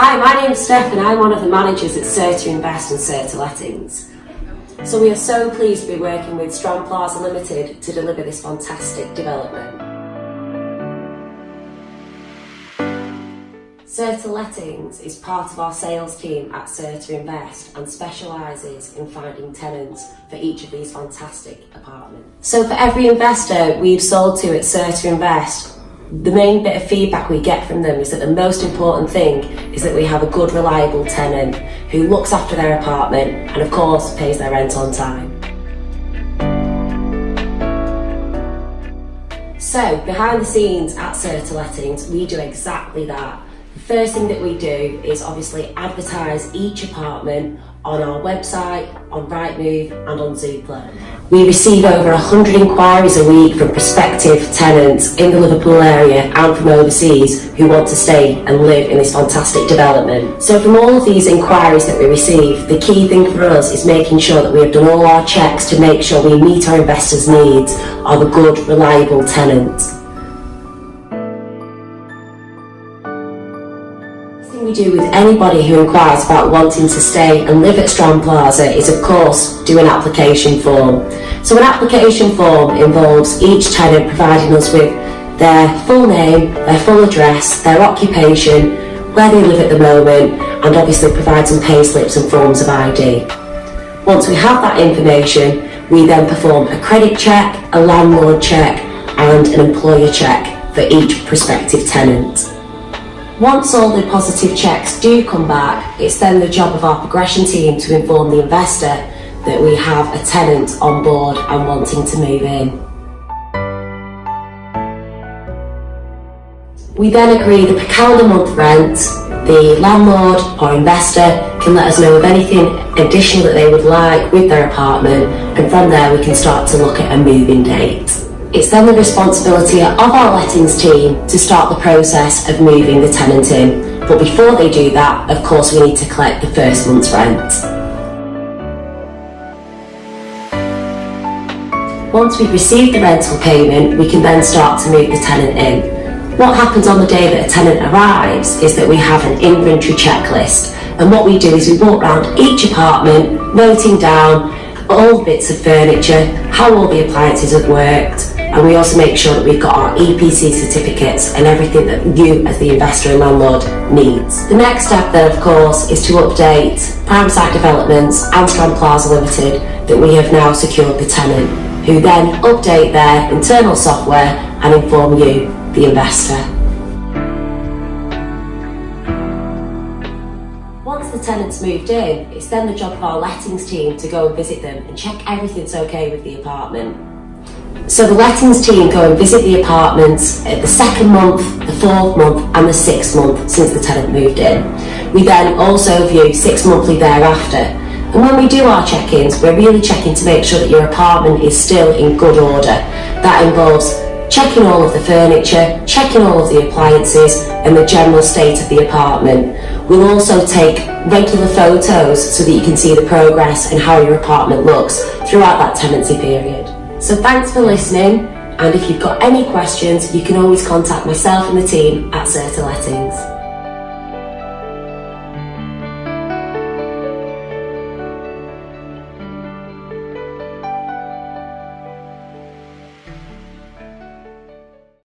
Hi, my name's Steph and I'm one of the managers at Certa Invest and Certa Lettings. So we are so pleased to be working with Strand Plaza Limited to deliver this fantastic development. Certa Lettings is part of our sales team at Certa Invest and specialises in finding tenants for each of these fantastic apartments. So for every investor we've sold to at Certa Invest, the main bit of feedback we get from them is that the most important thing is that we have a good, reliable tenant who looks after their apartment and of course pays their rent on time. So behind the scenes at Certa Lettings we do exactly that. The first thing that we do is obviously advertise each apartment on our website, on Rightmove and on Zoopla. We receive over 100 inquiries a week from prospective tenants in the Liverpool area and from overseas who want to stay and live in this fantastic development. So from all of these inquiries that we receive, the key thing for us is making sure that we have done all our checks to make sure we meet our investors' needs of a good, reliable tenant. We do with anybody who inquires about wanting to stay and live at Strand Plaza is of course do an application form. So an application form involves each tenant providing us with their full name, their full address, their occupation, where they live at the moment, and obviously provide some pay slips and forms of ID. Once we have that information, we then perform a credit check, a landlord check and an employer check for each prospective tenant. Once all the positive checks do come back, it's then the job of our progression team to inform the investor that we have a tenant on board and wanting to move in. We then agree the per calendar month rent. The landlord or investor can let us know of anything additional that they would like with their apartment, and from there we can start to look at a move-in date. It's then the responsibility of our lettings team to start the process of moving the tenant in. But before they do that, of course, we need to collect the first month's rent. Once we've received the rental payment, we can then start to move the tenant in. What happens on the day that a tenant arrives is that we have an inventory checklist. And what we do is we walk around each apartment, noting down all the bits of furniture, how all the appliances have worked, and we also make sure that we've got our EPC certificates and everything that you as the investor and landlord needs. The next step then of course is to update Prime Site Developments and Strand Plaza Limited that we have now secured the tenant, who then update their internal software and inform you, the investor. Once the tenant's moved in, it's then the job of our lettings team to go and visit them and check everything's okay with the apartment. So the lettings team go and visit the apartments at the second month, the fourth month and the sixth month since the tenant moved in. We then also view 6 monthly thereafter. And when we do our check-ins, we're really checking to make sure that your apartment is still in good order. That involves checking all of the furniture, checking all of the appliances and the general state of the apartment. We'll also take regular photos so that you can see the progress and how your apartment looks throughout that tenancy period. So thanks for listening, and if you've got any questions, you can always contact myself and the team at Certa Lettings.